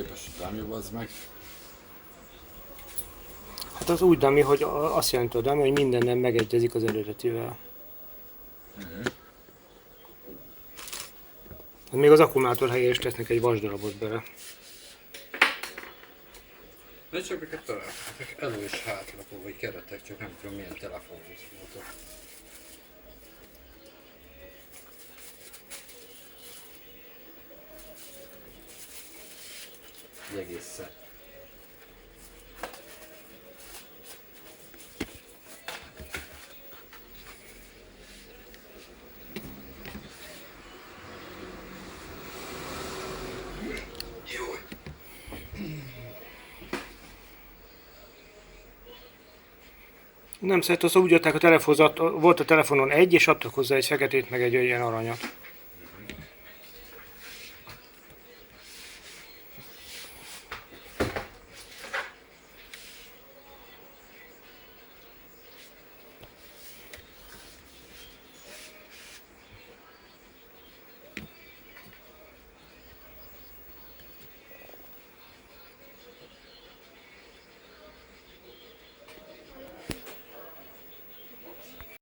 képest a dummy, bazd meg. Hát az úgy dummy, hogy azt jelenti a dummy, hogy mindennem megegyezik az eredetivel. Még az akkumulátor helyére is tesznek egy vasdarabot bele. De csak miket találtak, elő és hátlapok vagy keretek, csak nem tudom milyen telefonhoz voltak. Egy egész szett. Nem szeret, azt úgy adták a telefonzat, volt a telefonon egy, és adtak hozzá egy feketét, meg egy ilyen aranyat.